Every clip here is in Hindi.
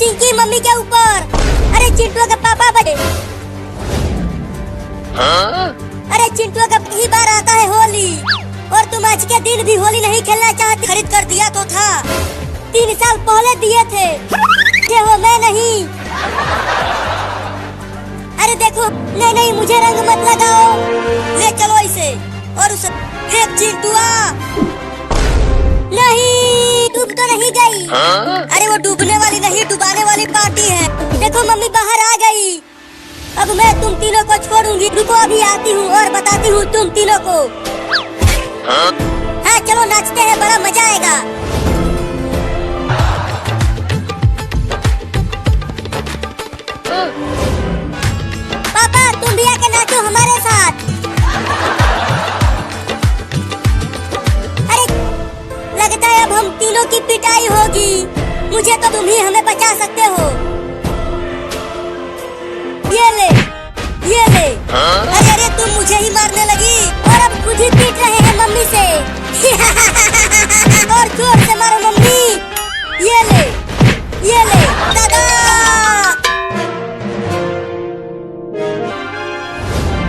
चिंकी मम्मी के ऊपर। अरे चिंटू का पापा बने। अरे चिंटू का पहली बार आता है होली और तुम आज के दिन भी होली नहीं खेलना चाहती। खरीद कर दिया तो था, 3 साल पहले दिए थे। ये हो मैं नहीं। अरे देखो, नहीं मुझे रंग मत लगाओ। ले चलो इसे और उसे फेंक चिंटुआ। नहीं, डूब तो नहीं गई। अरे वो डूबने वाली नहीं, डुबाने वाली पार्टी है। देखो मम्मी बाहर आ गई। अब मैं तुम तीनों को छोड़ूंगी। रुको अभी आती हूँ और बताती हूँ तुम तीनों को। हाँ चलो नाचते हैं, बड़ा मजा आएगा। पापा तुम भी आके नाचो हमारे साथ। अरे लगता है अब हम तीनों की पिटाई होगी। मुझे तो तुम ही हमें बचा सकते हो। ये ले। अरे तुम मुझे ही मारने लगी और अब खुद ही पीट रहे हैं मम्मी से। और जोर से मारो मम्मी। ये ले दादा।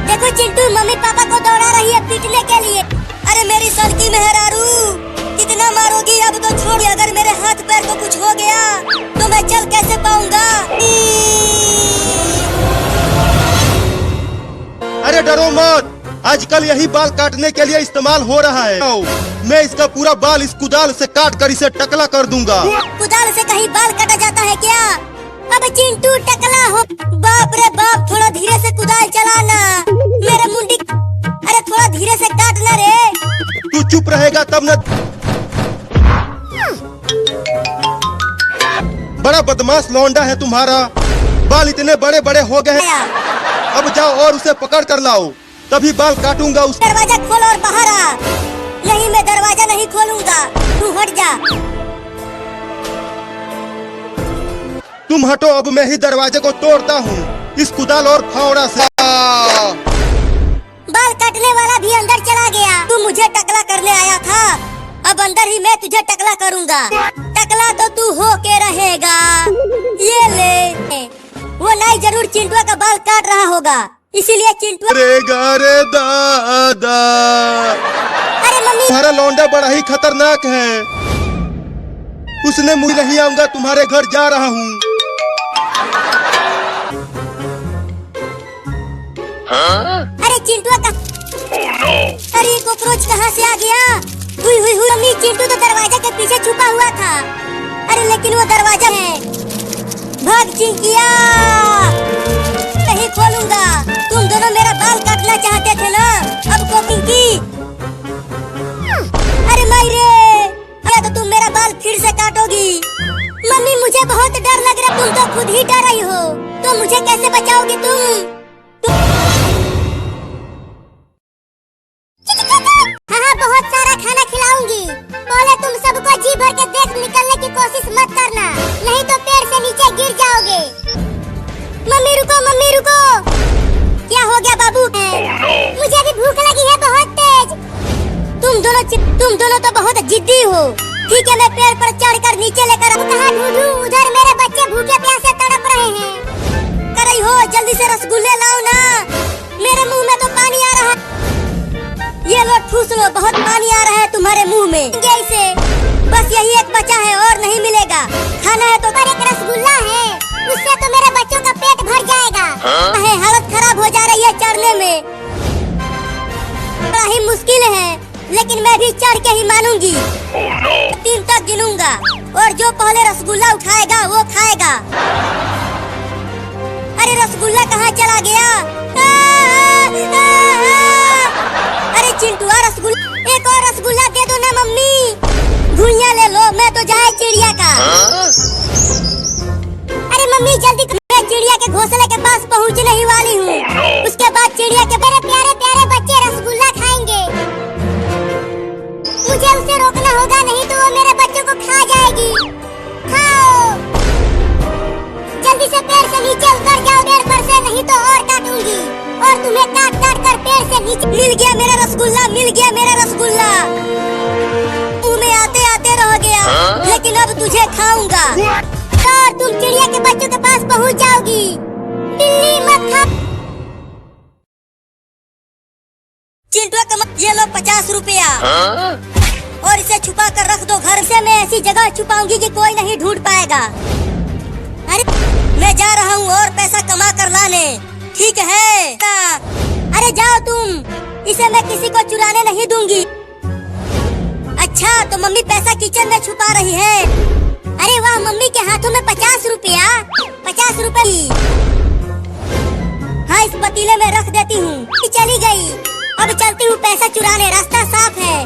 देखो चिंटू मम्मी पापा को दौड़ा रही है पीटने के लिए। अरे मेरी सड़की मेहरारू, कितना मारोगी? अब तो छोड़। अगर मेरे हाथ पैर को कुछ हो गया तो मैं चल कैसे पाऊंगा? अरे डरो मत, आजकल यही बाल काटने के लिए इस्तेमाल हो रहा है। मैं इसका पूरा बाल इस कुदाल से काट कर इसे टकला कर दूंगा। कुदाल से कहीं बाल काटा जाता है क्या? अब चिंटू टकला हो। बाप रे बाप, थोड़ा धीरे से कुदाल चलाना। मेरे मुंडी, अरे थोड़ा धीरे से काटना रे। तू चुप रहेगा तब न। बड़ा बदमाश लौंडा है तुम्हारा। बाल इतने बड़े बड़े हो गए हैं। अब जाओ और उसे पकड़ कर लाओ, तभी बाल काटूंगा। उस दरवाजा खोल और बाहर आ। नहीं मैं दरवाजा नहीं खोलूंगा, तू हट जा। तुम हटो, अब मैं ही दरवाजे को तोड़ता हूँ इस कुदाल और फावड़ा से। बाल काटने वाला भी अंदर चला गया। तू मुझे टकला करने आया था, अब अंदर ही मैं तुझे टकला करूंगा। टकला तो तू हो के रहेगा। ये ले। वो नाई जरूर चिंटुआ का बाल काट रहा होगा, इसीलिए चिंटुआ। रे दादा, अरे मम्मी, तुम्हारा लौंडा बड़ा ही खतरनाक है। उसने मुझे नहीं आऊंगा, तुम्हारे घर जा रहा हूँ। अरे चिंटुआ का। अरे कॉकरोच कहाँ से आ गया? हुई मम्मी, चिंटू तो दरवाजा के पीछे छुपा हुआ था। अरे लेकिन वो दरवाजा है। भाग चिंकिया, नहीं खोलूंगा। तुम दोनों मेरा बाल काटना चाहते थे ना, अब को पिंकी। अरे मायरे, या तो तुम मेरा बाल फिर से काटोगी। मम्मी मुझे बहुत डर लग रहा। तुम तो खुद ही डर रही हो, तो मुझे कैसे बचाओगी तुम? हाँ बहुत सारा खाना खिलाऊंगी। पहले तुम सबको जी भर के देख निकलने की कोशिश मत करना, नहीं तो पेड़ से नीचे गिर जाओगे। मम्मी रुको। क्या हो गया बाबू? मुझे भी भूख लगी है बहुत तेज। तुम दोनों तो बहुत जिद्दी हो। ठीक है मैं पेड़ पर चढ़कर नीचे लेकर आऊं। कहाँ ढूंढूं? उधर मेरे बच्चे भूखे प्यासे तड़प रहे हैं। कर रही हो, जल्दी से रसगुल्ले लाओ ना। मेरे मुंह में तो पानी आ रहा है। ये लो ठूस लो, बहुत पानी आ रहा है तुम्हारे मुंह में। इसे बस यही एक बचा है और नहीं मिलेगा। खाना है तो पर एक रसगुल्ला है, उससे तो मेरे बच्चों का पेट भर जाएगा। हालत खराब हो जा रही है चढ़ने में। बड़ा ही मुश्किल है, लेकिन मैं भी चढ़ के ही मानूंगी। 3 तक गिनूंगा और जो पहले रसगुल्ला उठाएगा वो खाएगा। अरे रसगुल्ला कहाँ चला गया? अरे चिंटुआ रसगुल्ला, एक और रसगुल्ला दे दो ना मम्मी। भुइयां ले लो, मैं तो जाए चिड़िया का। अरे मम्मी जल्दी, मैं चिड़िया के घोंसले के पास पहुंचने ही वाली हूँ। उसके बाद चिड़िया के मेरे प्यारे प्यारे बच्चे रसगुल्ला खाएंगे। मुझे उसे रोकना होगा, नहीं तो वो मेरे बच्चों को खा जाएगी। खाओ, जल्दी से पेड़ से नीचे उतर जाओ पेड़ पर से, नहीं तो और काटूंगी और तुम्हें काट कर पेड़ से नीचे। मिल गया मेरा रसगुल्ला। मुंह में आते आते रह गया, लेकिन अब तुझे खाऊंगा। और तुम चिड़िया के बच्चों के पास पहुंच जाओगी। बिल्ली मत खा। चिंटू ये लो 50 रुपया और इसे छुपा कर रख दो घर से। मैं ऐसी जगह छुपाऊंगी कि कोई नहीं ढूंढ पाएगा। अरे मैं जा रहा हूँ और पैसा कमा कर लाने। ठीक है? अरे जाओ तुम, इसे मैं किसी को चुराने नहीं दूंगी। अच्छा तो मम्मी पैसा किचन में छुपा रही है। अरे वाह, मम्मी के हाथों में 50 रुपया। 50 रुपए हाँ, इस पतीले में रख देती हूँ। चली गई। अब चलती हूँ पैसा चुराने, रास्ता साफ है।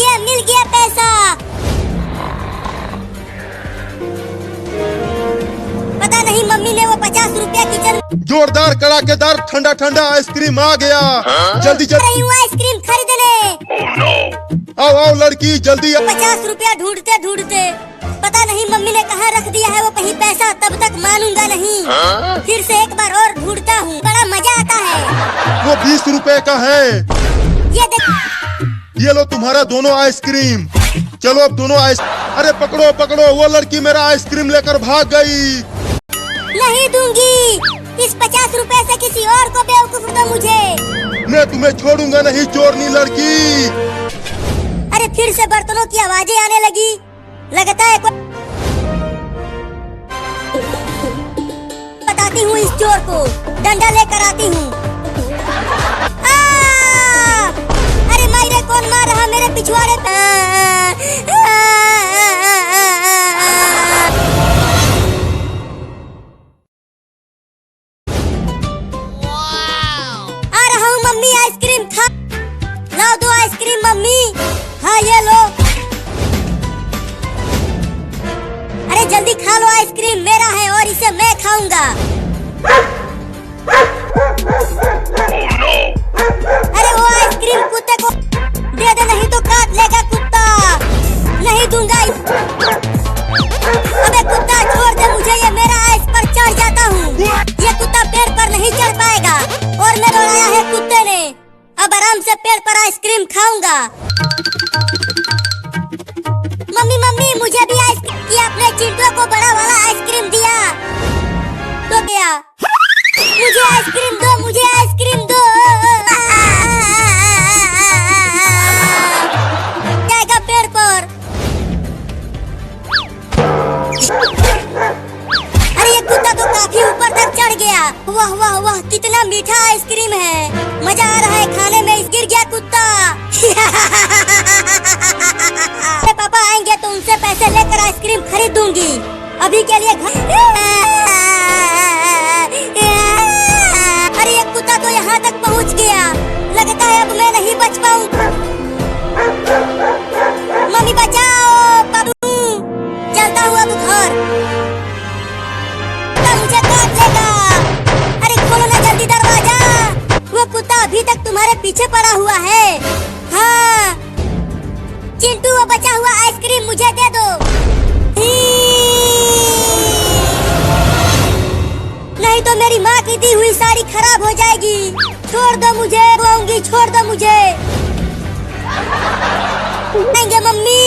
ये मिल गया पैसा। पता नहीं मम्मी ने वो 50 रुपया किचन। जोरदार कड़ाकेदार ठंडा ठंडा आइसक्रीम आ गया। जल्दी रही हूँ आइसक्रीम खरीदने। आओ आओ लड़की जल्दी। 50 रुपया ढूंढते ढूंढते पता नहीं मम्मी ने कहाँ रख दिया है वो कहीं पैसा। तब तक मानूंगा नहीं। फिर से एक बार और ढूंढता हूँ, बड़ा मजा आता है। वो 20 रुपए का है। ये देख, ये लो तुम्हारा दोनों आइसक्रीम। चलो अब दोनों अरे पकड़ो पकड़ो, वो लड़की मेरा आइसक्रीम लेकर भाग गई। नहीं दूंगी। इस 50 रुपए से किसी और को बेवकूफ दो मुझे। मैं तुम्हें छोड़ूंगा नहीं चोरनी लड़की। अरे फिर से बर्तनों की आवाजें आने लगी। लगता है बताती हूँ इस चोर को, डंडा लेकर आती हूँ। अरे मायरे कौन मार रहा मेरे पिछवाड़े पे? आ रहा हूँ मम्मी, आइसक्रीम खा। लाओ दो आइसक्रीम मम्मी। हाँ ये लो। अरे जल्दी खा लो, आइसक्रीम मेरा है और इसे मैं खाऊंगा। अरे वो आइसक्रीम कुत्ते को दे दे, नहीं तो काट लेगा कुत्ता। नहीं दूंगा। अबे कुत्ता छोड़ दे मुझे, ये मेरा आइस पर चढ़ जाता हूँ। ये कुत्ता पेड़ पर नहीं चढ़ पाएगा और मैं दौड़ाया है कुत्ते ने। अब आराम से पेड़ पर आइसक्रीम खाऊंगा। मम्मी मम्मी मुझे भी आइसक्रीम दिया। अपने चिंटू को बड़ा वाला आइसक्रीम दिया तो क्या? मुझे आइसक्रीम दो, मुझे आइसक्रीम दो। जाएगा पेड़ पर। अरे ये कुत्ता तो काफी ऊपर तक चढ़ गया। वाह वाह वाह, कितना मीठा आइसक्रीम है। मजा आ रहा है खाने में। गिर गया कुत्ता। पापा आएंगे तो उनसे पैसे लेकर आइसक्रीम खरीद दूंगी। अभी के लिए अरे ये कुत्ता तो यहाँ तक पहुँच गया। लगता है अब मैं नहीं बच पाऊंगा। मम्मी बचाओ, बाबू चलता हूँ अब घर। मुझे काट लेगा। अरे खोलो ना जल्दी दरवाजा। वो कुत्ता अभी तक तुम्हारे पीछे पड़ा हुआ है। हाँ चिंटू, वो बचा हुआ आइसक्रीम मुझे दे दो। नहीं तो मेरी माँ की दी हुई साड़ी खराब हो जाएगी। छोड़ दो मुझे, रोऊंगी, छोड़ दो मुझे। आएंगे मम्मी।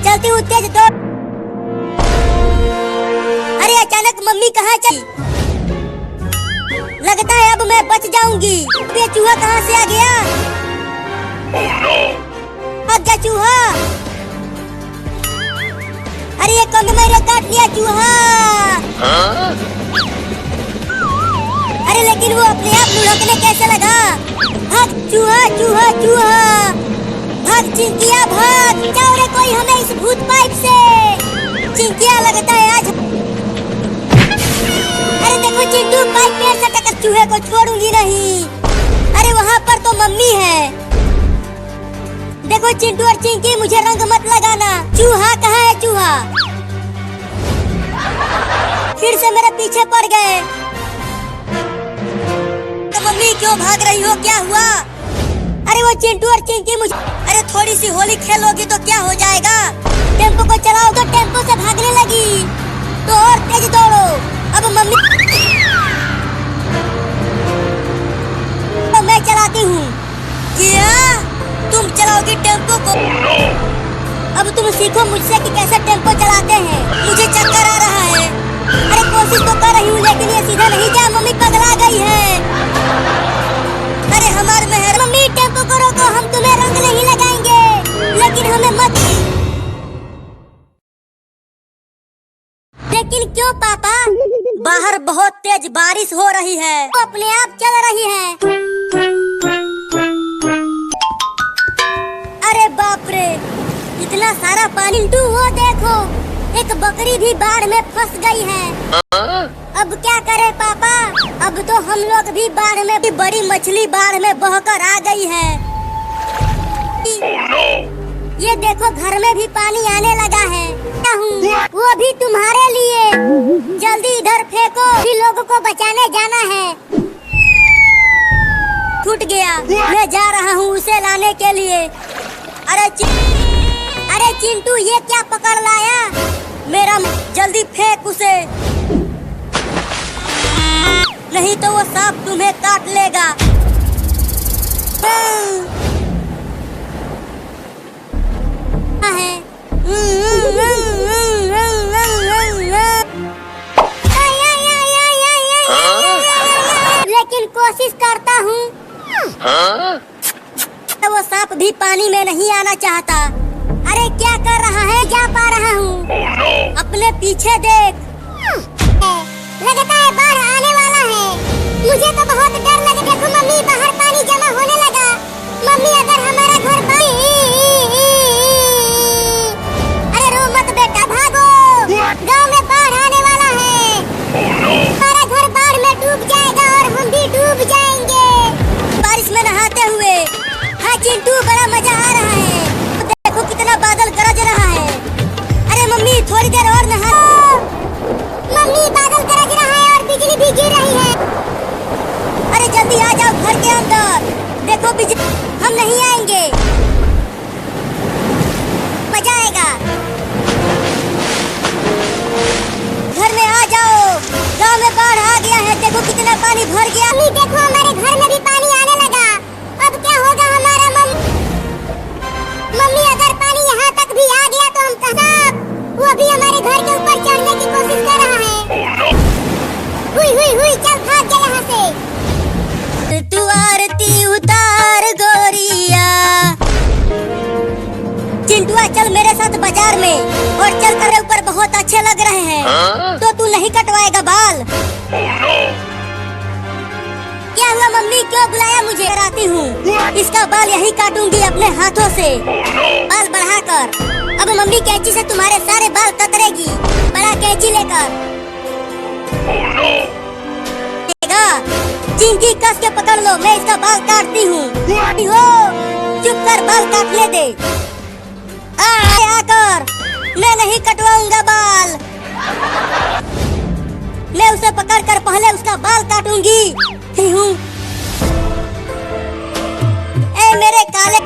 चलती हूँ तेज दौड़। अरे अचानक मम्मी कहाँ चली? लगता है अब मैं बच जाऊंगी। ये चूहा कहाँ से आ गया? भाग जा चूहा। अरे ये कौन मेरे काट लिया चूहा। अरे लेकिन वो अपने आप लुढ़कने कैसे लगा? भाग चूहा चूहा चूहा, भाग चिंकिया भाग। जाओ रे कोई हमें इस भूत पाइप से। चिंकिया लगता है आज। अरे देखो चिंटू, पाइप पेड़ से टकर चूहे को छोड़ूंगी नहीं। अरे वहाँ पर तो मम्मी है। देखो चिंटू और चिंकी, मुझे रंग मत लगाना। चूहा कहाँ है? चूहा फिर से मेरे पीछे पड़ गए। तो मम्मी क्यों भाग रही हो? क्या हुआ? अरे वो चिंटू और चिंकी मुझे। अरे थोड़ी सी होली खेलोगी तो क्या हो जाएगा? टेम्पो को चलाओ तो टेम्पो से भागने लगी। तो और तेज दौड़ो। अब मम्मी तो मैं चलाती हूँ। क्या तुम चलाओगी टेम्पो को? अब तुम सीखो मुझसे कि कैसे टेम्पो चलाते हैं। मुझे चक्कर आ रहा है। अरे कोशिश तो कर रही हूँ लेकिन ये सीधा नहीं जा। मम्मी पगला गई है। अरे हमारे मेहर मम्मी टेम्पो को रोको, हम तुम्हें रंग नहीं लगाएंगे लेकिन हमें मत। लेकिन क्यों पापा? बाहर बहुत तेज बारिश हो रही है, वो अपने आप चल रही है। अरे बाप रे, इतना सारा पानी। वो देखो, एक बकरी भी बाढ़ में फंस गई है। अब क्या करें पापा? अब तो हम लोग भी बाढ़ में, भी बड़ी मछली बाढ़ में बहकर आ गई है। ये देखो घर में भी पानी आने लगा है। वो भी तुम्हारे लिए। जल्दी इधर फेंको, भी लोगों को बचाने जाना है। छूट गया, मैं जा रहा हूँ उसे लाने के लिए। अरे चिंटू, ये क्या पकड़ लाया? मेरा जल्दी फेंक उसे, नहीं तो वो सांप तुम्हें काट लेगा। है लेकिन कोशिश करता हूँ। तो वो सांप भी पानी में नहीं आना चाहता। अरे क्या कर रहा है? जा पा रहा हूँ। अपने पीछे देख, लगता है बाढ़ आने वाला है। मुझे तो बहुत डर लगा। देखो मम्मी, बाहर पानी जमा होने लगा। मम्मी, अगर हमारा घर अरे रो मत बेटा, भागो, गांव में बाढ़ आने वाला है। हमारा घर बाढ़ में डूब जाएगा और हम भी डूब जाएंगे बारिश में नहाते हुए। हाँ चिंटू, बड़ा मजा आ रहा है। देखो कितना बादल गरज रहा है। अरे मम्मी, थोड़ी देर और नहा। मम्मी, बादल गरज रहा है और बिजली भी गिर रही है। अरे जल्दी आ जाओ घर के अंदर। देखो बिजली, हम नहीं आएंगे, मजा आएगा। घर में आ जाओ, गांव में बाढ़ आ गया है। देखो कितना पानी भर गया। मम्मी देखो, हमारे घर में भी पानी आने लगा। अब क्या होगा हमारा? मम्मी, अगर पानी यहाँ तक भी आ गया तो हम कहाँ? वो भी हमारे घर के ऊपर चढ़ने की कोशिश कर रहा है। हुई, चल भाग जा यहाँ से। तू आरती उतार गोरिया। चिंटुआ, चल मेरे साथ बाजार में, और चल कर ऊपर बहुत अच्छे लग रहे हैं। तो तू नहीं कटवाएगा बाल? क्या हुआ मम्मी, क्यों बुलाया मुझे? कराती हूँ, इसका बाल यही काटूंगी अपने हाथों से, बाल बढ़ाकर। अब मम्मी कैंची से तुम्हारे सारे बाल कतरेगी, बड़ा कैंची लेकर। चिंकी, कस के पकड़ लो, मैं इसका बाल काटती हूँ। चुप कर, बाल काटने दे। आकर, मैं नहीं कटवाऊंगा बाल। मैं उसे पकड़कर पहले उसका बाल काटूंगी। हूँ ए मेरे काले।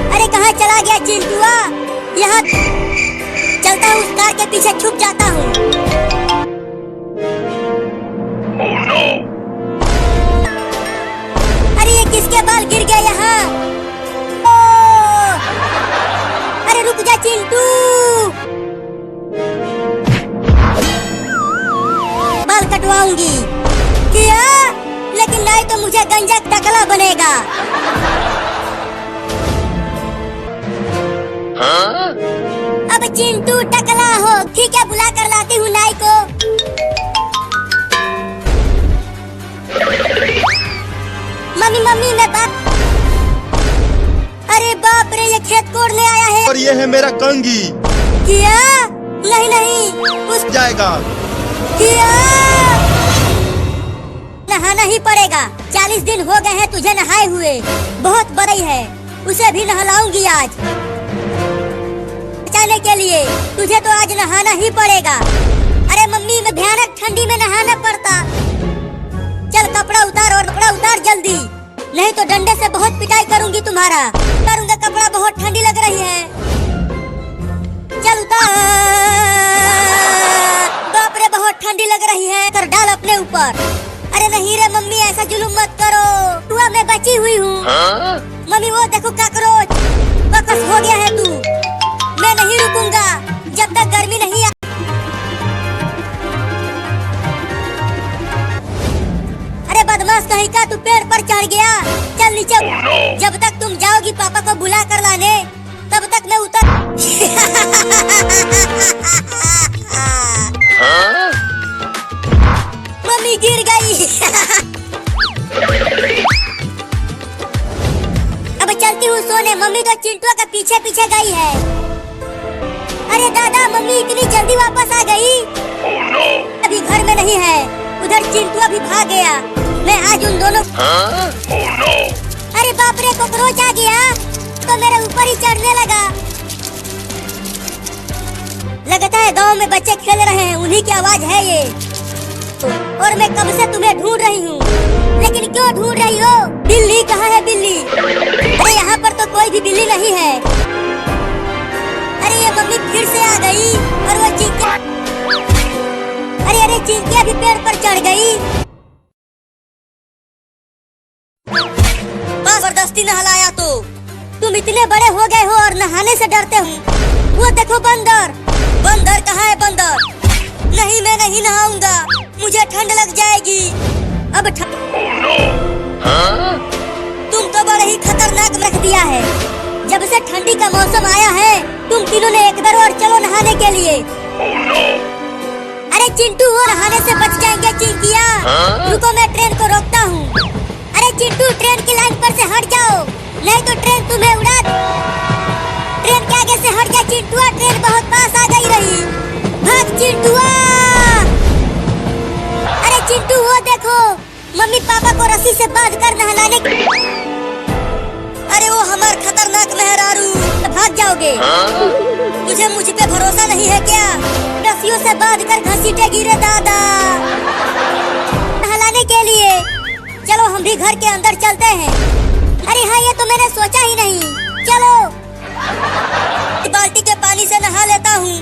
अरे कहाँ चला गया चिंटुआ? यहाँ चलता हूँ, उस कार के पीछे छुप जाता हूँ। अरे ये किसके बाल गिर गए यहाँ? अरे रुक जा चिंटू, बाल कटवाऊंगी। क्या? लेकिन नहीं तो मुझे गंजा टकला बनेगा। अब चिंटू टकला हो, ठीक है, बुला कर लाती हूँ नाई को। मम्मी मैं बाप। अरे बाप रे, ये खेत कोड़ने आया है। और ये है मेरा कंगी। क्या? नहीं, उस जाएगा। क्या? नहाना ही पड़ेगा। 40 दिन हो गए हैं तुझे नहाए हुए। बहुत बड़ी है, उसे भी नहलाऊंगी आज। बचाने के लिए तुझे तो आज नहाना ही पड़ेगा। अरे मम्मी, मैं भयानक ठंडी में नहाना पड़ता। चल कपड़ा उतार, और कपड़ा उतार जल्दी, नहीं तो डंडे से बहुत पिटाई करूंगी तुम्हारा। करूंगा, कपड़ा बहुत ठंडी लग रही है। चल उतार। बाप रे, बहुत ठंडी लग रही है। कर डाल अपने ऊपर। अरे नहीं रे मम्मी, ऐसा जुलूम मत करो। तू मैं बची हुई हूँ। मम्मी वो देखो काकरोच, बकस हो गया है तू। बस कहीं का तू पेड़ पर चढ़ गया। चल नीचे। जब तक तुम जाओगी पापा को बुला कर लाने, तब तक मैं उतर। मम्मी गिर गई। अब चलती हूँ सोने। मम्मी तो चिंटू के पीछे पीछे गई है। अरे दादा, मम्मी इतनी जल्दी वापस आ गई। अभी घर में नहीं है। उधर चिंटू अभी भाग गया। मैं आज उन दोनों। अरे बाप रे, कॉकरोच आ गया तो मेरे ऊपर ही चढ़ने लगा। लगता है गांव में बच्चे खेल रहे हैं, उन्हीं की आवाज है ये। और मैं कब से तुम्हें ढूंढ रही हूँ, लेकिन क्यों ढूंढ रही हो? बिल्ली कहाँ है बिल्ली? अरे यहाँ पर तो कोई भी बिल्ली नहीं है। अरे ये मम्मी फिर से आ गई और वो चिंकिया। अरे चिंकिया भी पेड़ पर चढ़ गई। जबरदस्ती नहलाया तो। तुम इतने बड़े हो गए हो और नहाने से डरते हो। वो देखो बंदर। बंदर कहाँ है बंदर? नहीं, मैं नहीं नहाऊंगा, मुझे ठंड लग जाएगी। अब तुम तो बड़ा ही खतरनाक रख दिया है। जब से ठंडी का मौसम आया है, तुम तीनों ने एक बार और चलो नहाने के लिए। अरे चिंटू, वो नहाने से बच जाएंगे चिंकिया। रुको, मैं ट्रेन को रोकता हूँ। अरे चिंटू, ट्रेन की लाइन पर से हट जाओ, नहीं तो ट्रेन तुम्हें उड़ा। ट्रेन के आगे से हट जा चिंटुआ, ट्रेन बहुत पास आ गई रही। भाग चिंटुआ। अरे चिंटू, वो देखो मम्मी पापा को रस्सी से बांध कर नहलाने। अरे वो हमार खतरनाक मेहरारू। भाग जाओगे? तुझे मुझ पे भरोसा नहीं है क्या? रस्सियों से बांध कर घसीटेगी रे दादा नहलाने के लिए। चलो हम भी घर के अंदर चलते हैं। अरे हाँ, ये तो मैंने सोचा ही नहीं। चलो बाल्टी के पानी से नहा लेता हूँ।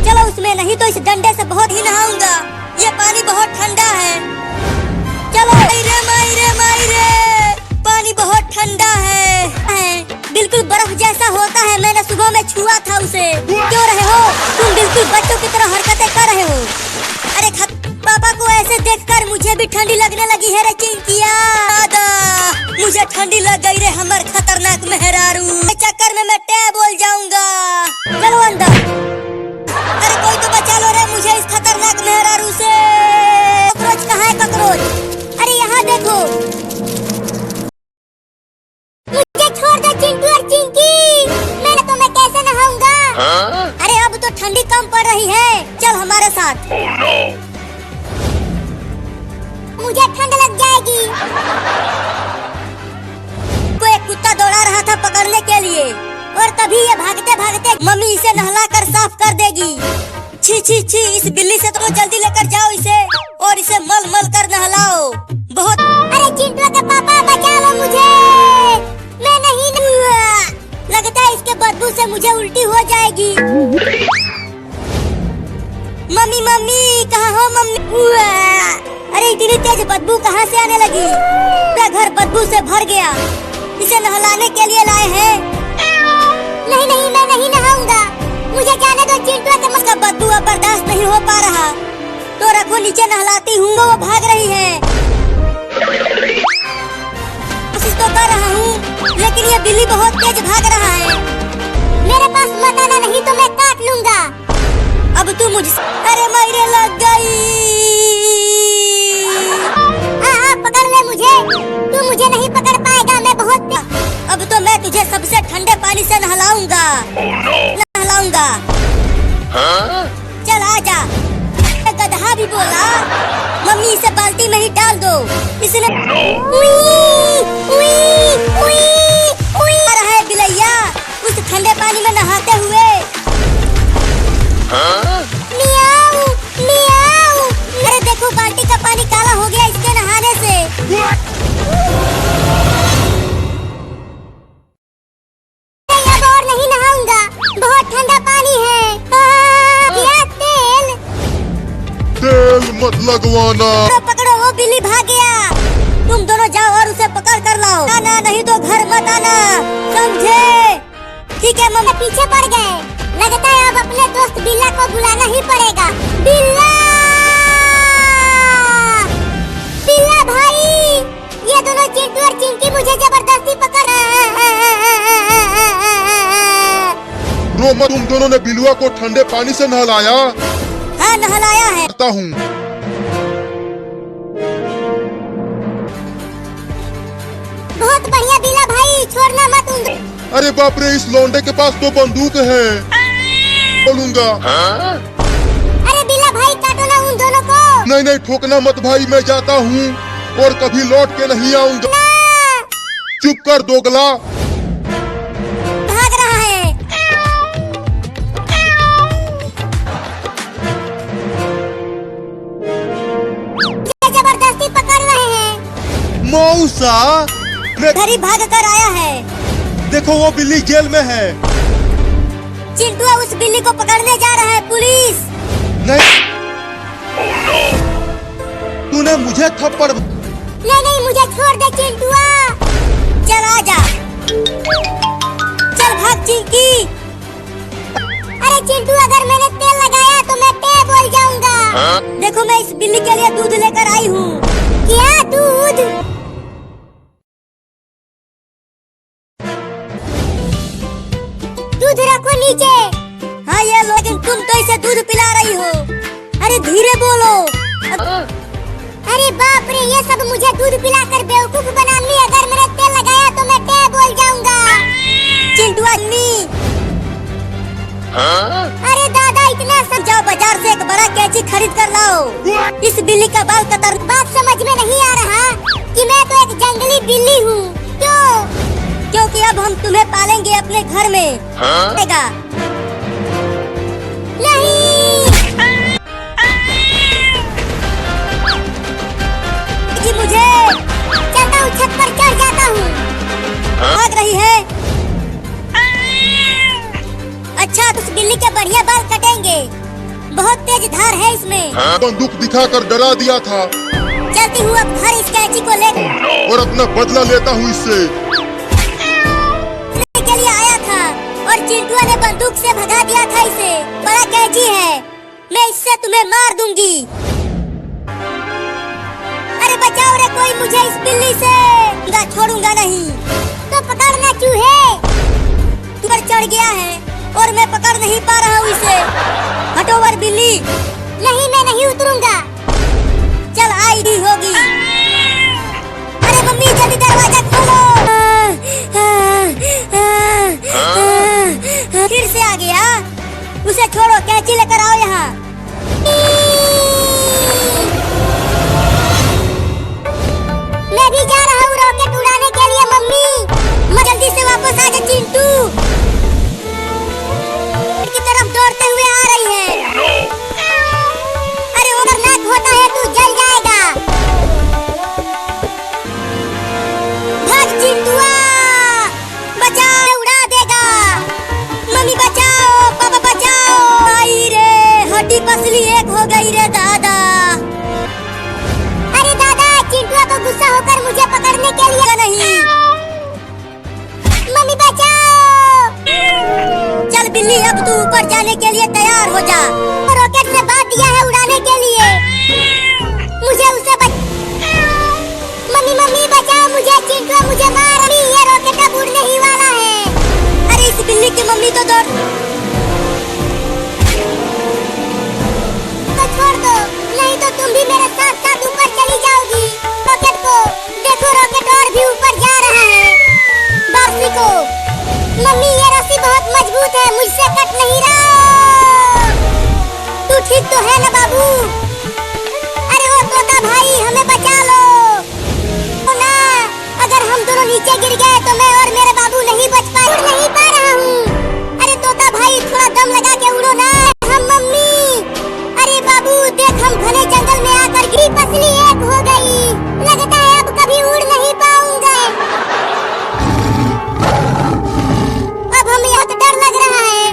चलो, उसमें नहीं तो इस डंडे से बहुत ही नहाऊंगा। ये पानी बहुत ठंडा है। चलो। मायरे, पानी बहुत ठंडा है। बिल्कुल बर्फ जैसा होता है। मैंने सुबह में छुआ था उसे। क्यों रहे हो तुम? बिल्कुल बच्चों की तरह हरकतें कर रहे हो। अरे पापा को ऐसे देखकर मुझे भी ठंडी लगने लगी है रे चिंकिया। दादा, मुझे ठंडी लग गई रे हमर खतरनाक मेहरारू। चक्कर में मैं टे बोल जाऊंगा। चलो अंदर। अरे कोई तो बचा लो रे मुझे इस खतरनाक मेहरारू से। कॉकरोच कहाँ है कॉकरोच? अरे यहाँ देखो। मुझे छोड़ दो चिंटू और चिंकी। मैं कैसे नहाऊंगा? अरे अब तो ठंडी कम पड़ रही है, चल हमारे साथ। मुझे ठंड लग जाएगी। कोई एक कुत्ता दौड़ा रहा था पकड़ने के लिए, और तभी ये भागते भागते मम्मी इसे नहला कर साफ कर देगी। छी छी छी, इस बिल्ली से तो जल्दी लेकर जाओ इसे और इसे मल मल कर नहलाओ। बहुत। अरे चिंटू के पापा, बचा लो मुझे। मैं नहीं। लगता है इसके बदबू से मुझे उल्टी हो जाएगी। मम्मी मम्मी, कहाँ हो मम्मी? अरे इतनी तेज बदबू कहाँ से आने लगी? पूरा घर बदबू से भर गया। इसे नहलाने के लिए लाए हैं। नहीं नहीं, मैं नहीं नहाऊंगा, मुझे जाने दो चिंटू के। इसका बदबू अब बर्दाश्त नहीं हो पा रहा, तो रखो नीचे नहलाती हूँ। वो भाग रही है। कोशिश तो कर रहा हूँ, लेकिन ये बिल्ली बहुत तेज भाग रहा है। मेरे पास मताना नहीं तो मैं काट लूंगा। अब तू मुझसे। अरे मायरे लग गई। पकड़ ले मुझे। तू मुझे नहीं पकड़ पाएगा, मैं बहुत। अब तो मैं तुझे सबसे ठंडे पानी से नहलाऊंगा। नहलाऊंगा। चल आजा। गधा भी बोला। मम्मी इसे बाल्टी में ही डाल दो। इसने आ रहा है बिलैया उस ठंडे पानी में नहाते हुए। मियाऊ मियाऊ। अरे देखो, बाल्टी का पानी काला हो गया इसके नहाने से। अब और नहीं नहाऊंगा, बहुत ठंडा पानी है। तेल मत लगवाना। पकड़ो, वो बिल्ली भाग गया। तुम दोनों जाओ और उसे पकड़ कर लाओ। आना नहीं तो घर मत आना, समझे? ठीक है मम्मी। पीछे पड़ गए। लगता है अब अपने दोस्त बिल्ला को बुलाना ही पड़ेगा। बिल्ला, बिल्ला भाई। रो मत। तुम दोनों ने बिलुआ को ठंडे पानी से नहलाया? हाँ नहलाया है। करता हूँ। बहुत बढ़िया बिल्ला भाई, छोड़ना मत उन। अरे बाप रे, इस लौंडे के पास तो बंदूक है। बोलूंगा। अरे बिल्ला भाई काटो ना उन दोनों को। नहीं नहीं, ठोकना मत भाई, मैं जाता हूँ और कभी लौट के नहीं आऊंगा। ना। चुप कर दोगला। भाग रहा है। ये जबरदस्ती पकड़ रहे हैं। मौसा, मैं घर भाग कर आया है। देखो वो बिल्ली जेल में है। चिंटू उस बिल्ली को पकड़ने जा रहा है पुलिस। नहीं, तूने मुझे थप्पड़। नहीं नहीं, मुझे छोड़ दे चिंटुआ। चल आजा। चल भाग चिंकी। अरे चिंटू, अगर मैंने तेल लगाया तो मैं पे बोल जाऊंगा। देखो मैं इस बिल्ली के लिए दूध लेकर आई हूँ। क्या दूध? दूध रखो नीचे। हाँ ये लो, लेकिन तुम तो इसे दूध पिला रही हो। अरे धीरे बोलो। अरे बाप रे, ये सब मुझे दूध पिलाकर बेवकूफ बनानी। अगर मैंने तेल लगाया तो मैं पे बोल जाऊंगा। चिंटू अन्नी। अरे दादा, इतना सब। जाओ बाजार से एक बड़ा कैंची खरीद कर लाओ। इस बिल्ली का बाल कतर। बात समझ में नहीं आ रहा कि मैं तो एक जंगली बिल्ली हूँ। क्यों? क्योंकि अब हम तुम्हें पालेंगे अपने घर में। आएगा। नहीं। कि मुझे चलता हूँ, छत पर चढ़ जाता हूँ। भाग रही है। अच्छा, तो उस बिल्ली के बढ़िया बाल कटेंगे। बहुत तेज धार है इसमें। बंदूक दिखाकर डरा दिया था चलती हूँ अब घर इस कैंची को ले और अपना बदला लेता हूँ इससे। के लिए आया था और चिंटू ने बंदूक से भगा दिया था इसे। बड़ा कैंची है, मैं इससे तुम्हें मार दूंगी। अरे बचाओ रे कोई मुझे इस बिल्ली से। छोड़ूंगा नहीं। तो पकड़ना चूहे। तू पर चढ़ गया है और मैं पकड़ नहीं पा रहा हूँ इसे। हटो वर बिल्ली। नहीं, मैं नहीं उतरूंगा। चल आई भी होगी। अरे मम्मी जल्दी दरवाजा खोलो। फिर से आ गया। उसे छोड़ो, कैंची लेकर आओ यहाँ। मैं भी जा रहा हूँ रॉकेट उड़ाने के लिए। मम्मी जल्दी से वापस आ जा चिंटू। की तरफ दौड़ते हुए आ रही है। अरे खतरनाक होता है, तू जल जाएगा। भाग चिंटुआ, बचाओ, उड़ा देगा। मम्मी बचाओ, पापा बचाओ। आई रे, हड्डी पसली एक हो गई रे दादा। अरे दादा, चिंटुआ को गुस्सा होकर मुझे पकड़ने के लिए। नहीं, मम्मी बचाओ। चल बिल्ली, अब तू ऊपर जाने के लिए तैयार हो जा। रॉकेट से बात दिया है उड़ाने के लिए। मुझे उसे मम्मी मम्मी बचाओ मुझे, चिंटुआ मुझे मार। अरे ये रॉकेट अब उड़ने ही वाला है। अरे इस बिल्ली की मम्मी तो दौड़। तो छोड़ दो, नहीं तो तुम भी मेरे साथ साथ ऊपर चली जाओगी। रॉकेट को देखो, रॉकेट और भी ऊपर जा रहा है। बारसी को मम्मी, ये रस्सी बहुत मजबूत है, मुझसे कट नहीं रहा। तू ठीक तो है ना बाबू? अरे वो तोता भाई, हमें बचा लो। ओ ना, अगर हम दोनों नीचे गिर गए तो मैं और मेरे बाबू नहीं बच पाए। उड़ नहीं पा रहा हूँ। अरे तोता भाई, थोड़ा दम लगा के उड़ो ना। हम मम्मी। अरे बाबू देख, हम घने जंगल में आकर गिरी, पसली एक हो गई। लगता है अब कभी उड़ नहीं पाऊंगा। अब हमें यहाँ तो डर लग रहा है।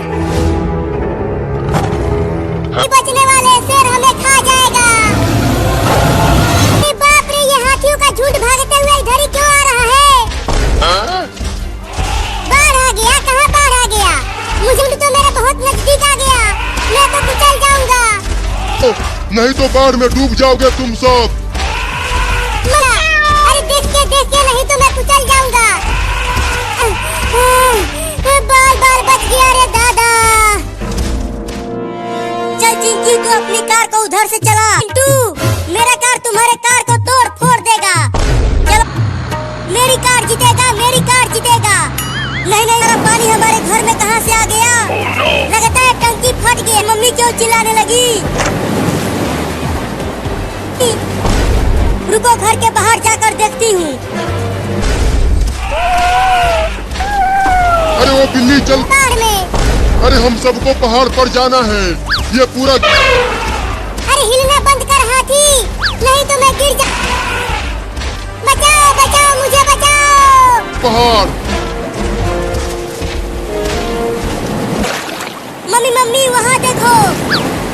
बचने वाले शेर हमें खा जाएगा। अरे बाप रे, ये हाथियों का झुंड भागते हुए इधर ही क्यों आ रहा है? बाढ़ आ गया? कहाँ बाढ़ आ गया? मुझे तो मेरे बहुत नजदीक आ गया। मैं तो कुचल जाऊंगा। नहीं तो बाढ़ में डूब जाओगे तुम सब। अरे देख के नहीं तो मैं कुचल जाऊंगा। बाल बाल बच गया रे दादा। नहीं नहीं, मेरा पानी हमारे घर में कहाँ से आ गया? लगता है टंकी फट गई। मम्मी क्यों चिल्लाने लगी? रुको, घर के बाहर जाकर देखती हूँ। अरे वो बिल्ली चल। बाहर में। अरे हम सबको पहाड़ पर जाना है। ये पूरा अरे हिलना बंद कर हाथी, नहीं तो मैं गिर जा। बचाओ बचाओ, मुझे बचाओ। पहाड़। मम्मी मम्मी वहाँ देखो,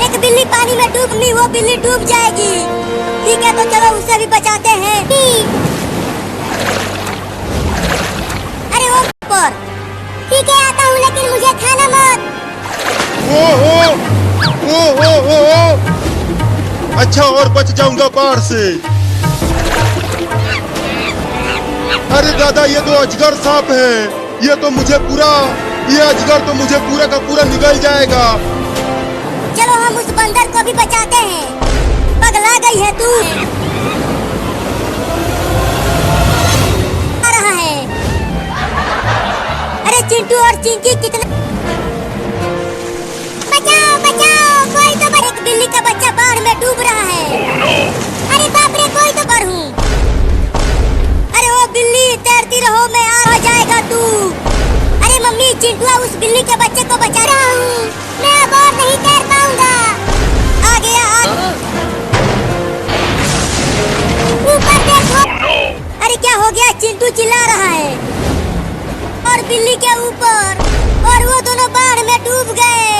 एक बिल्ली पानी में डूब गई। वो बिल्ली डूब जाएगी। ठीक है, तो चलो उसे भी बचाते हैं। अरे वो ऊपर। ठीक है, आता हूँ, लेकिन मुझे खाना मत। ओ। अच्छा, और बच जाऊंगा बाढ़ से। अरे दादा, ये तो अजगर सांप है। ये अजगर तो मुझे पूरा का पूरा निगल जाएगा। चलो हम उस बंदर को भी बचाते हैं। पगला गई है तू? आ रहा है। अरे चिंटू और चिंकी कितना। बचाओ बचाओ, कोई तो एक बिल्ली का बच्चा बाढ़ में डूब रहा है। अरे बाप रे, कोई तो हूँ। अरे ओ बिल्ली, तैरती रहो, मैं आ जाएगा तू। अरे मम्मी, चिंटुआ उस बिल्ली के बच्चे को बचा रहा हूँ। मैं अब और नहीं तैर पाऊंगा। आ गया ऊपर देखो। अरे क्या हो गया? चिंटू चिल्ला रहा है। और बिल्ली के ऊपर, और वो दोनों बाढ़ में डूब गए।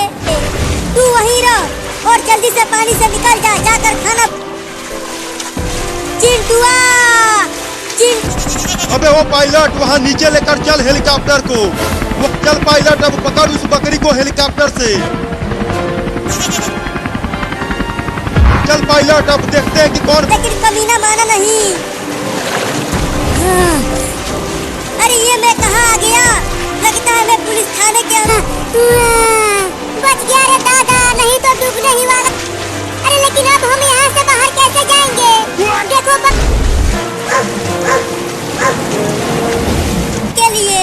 तू वहीं रह और जल्दी से पानी से निकल जा, जाकर खाना। चिंटुआ, अबे वो पायलट, वहाँ नीचे लेकर चल हेलीकॉप्टर को। वो चल पायलट, अब पकड़ उस बकरी को हेलीकॉप्टर से। चल पायलट, अब देखते हैं कि कौन। लेकिन कमीना माना नहीं। अरे ये मैं कहाँ आ गया? लगता है मैं पुलिस थाने के बच गया रे दादा, नहीं तो डूबने ही वाला। अरे लेकिन अब हम यहाँ से बाहर कैसे जाएंगे? देखो के लिए।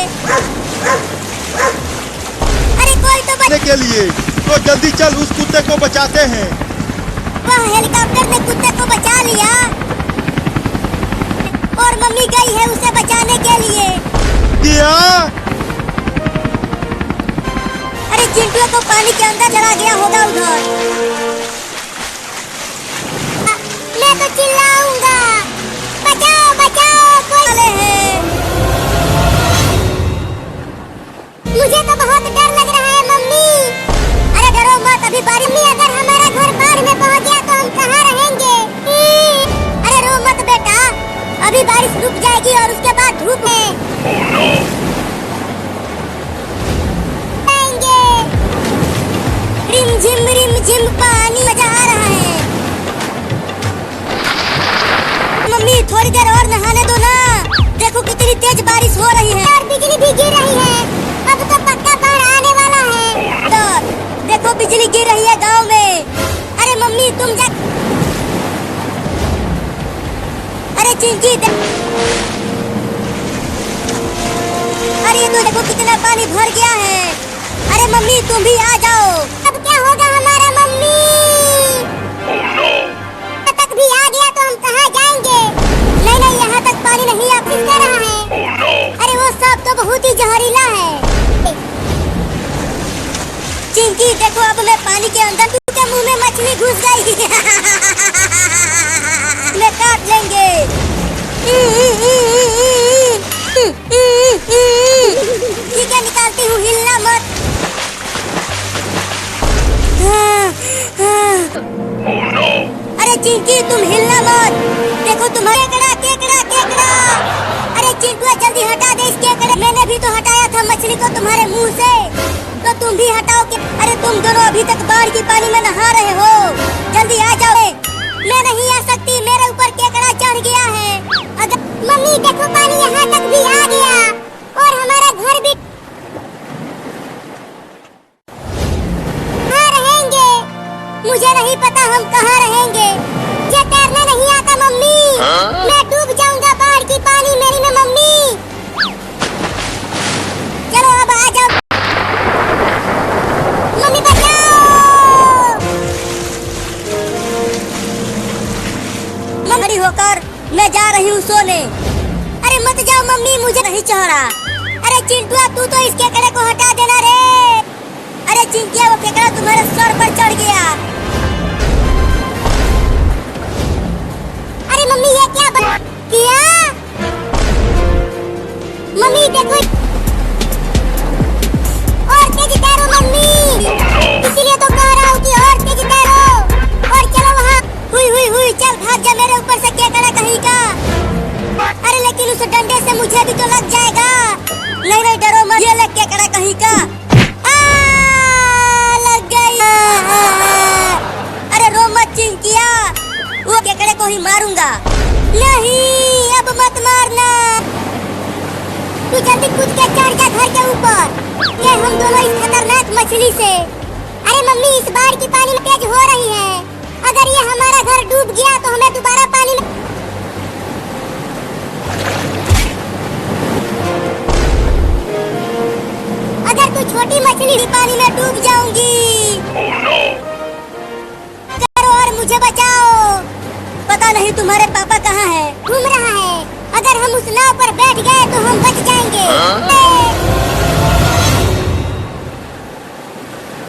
अरे कोई तो बचने के लिए तो जल्दी चल, उस कुत्ते को बचाते हैं। वह हेलीकॉप्टर ने कुत्ते को बचा लिया और मम्मी गई है उसे बचाने के लिए। क्या? अरे चिंटू को पानी के अंदर चला गया होगा उधर। मैं तो चिल्लाऊंगा, बचाओ बचाओ, कोई वाले हैं। मुझे तो बहुत डर लग रहा है मम्मी। अरे डरो मत, अभी बारिश मम्मी, अगर हमारा घर बाढ़ में पहुंच गया तो हम कहाँ रहेंगे? अरे रो मत बेटा, अभी बारिश रुक जाएगी और उसके बाद धूप है। रिम झिम पानी मजा आ रहा है। मम्मी थोड़ी देर और नहाने दो ना, देखो कितनी तेज बारिश हो रही है और बिजली भी गिर रही है। अब तो पक्का बाढ़ आने वाला है। तो देखो बिजली गिर रही है गांव में। अरे मम्मी तुम जा। अरे चिंकी अरे ये तो देखो कितना पानी भर गया है। अरे मम्मी तुम भी आ जाओ। अब क्या होगा हमारा मम्मी? तक भी आ गया तो हम कहाँ जाएंगे? नहीं नहीं, यहाँ तक पानी नहीं आ रहा है। अरे वो सांप तो बहुत ही जहरीला है। चिंकी देखो, अब मैं पानी के अंदर, तुझे मुंह में मछली घुस गई। मैं काट लेंगे। ठीक है, निकालती हूँ, हिलना मत। अरे चिंकी तुम हिलना मत, देखो तुम्हारे केकड़ा। अरे चिंटू जल्दी हटा दे इस केकड़े। मैंने भी तो हटाया था मछली को तुम्हारे मुंह से, तो तुम भी हटाओ के। अरे तुम दोनों अभी तक बाढ़ की पानी में नहा रहे हो, जल्दी आ जाओ। मैं नहीं आ सकती, मेरे ऊपर केकड़ा चढ़ गया है। अगर मम्मी देखो, पानी यहाँ तक भी आ गया और हमारा घर भी। कहाँ रहेंगे? मुझे नहीं पता हम कहाँ रहेंगे। मुझे तैरना नहीं आता मम्मी। मैं डूब जाऊंगा बाढ़ की पानी मेरी में मम्मी। चलो मम्मी मुझे नहीं छोड़ा। अरे चिंटुआ तू तो इस केकड़े को हटा देना रे। अरे चिंकिया वो केकड़ा तुम्हारे सर पर चढ़ गया। अरे मम्मी ये क्या किया? मम्मी देखो और तेज तैरो मम्मी, इसीलिए तो कह रहा हूँ कि और तेज तैरो और चलो वहाँ। हुई चल भाग जा मेरे ऊपर से केकड़ा कहीं का। अरे लेकिन उस डंडे से मुझे भी तो लग जाएगा। नहीं डरो मत, ये ले केकड़ा कहीं का। लग गई। अरे रो मत चिंकिया, वो केकड़े को ही मारूंगा। नहीं अब मत मारना, तू जल्दी कूद के चढ़ जा घर के ऊपर। ये हम दोनों इस खतरनाक मछली से। अरे मम्मी इस बाढ़ की पानी में तेज हो रही है, अगर ये हमारा घर डूब गया तो हमें दोबारा पानी में। अगर तू छोटी मछली भी पानी में डूब जाऊंगी। करो और मुझे बचाओ। पता नहीं तुम्हारे पापा कहाँ हैं। घूम रहा है, अगर हम उस नाव पर बैठ गए तो हम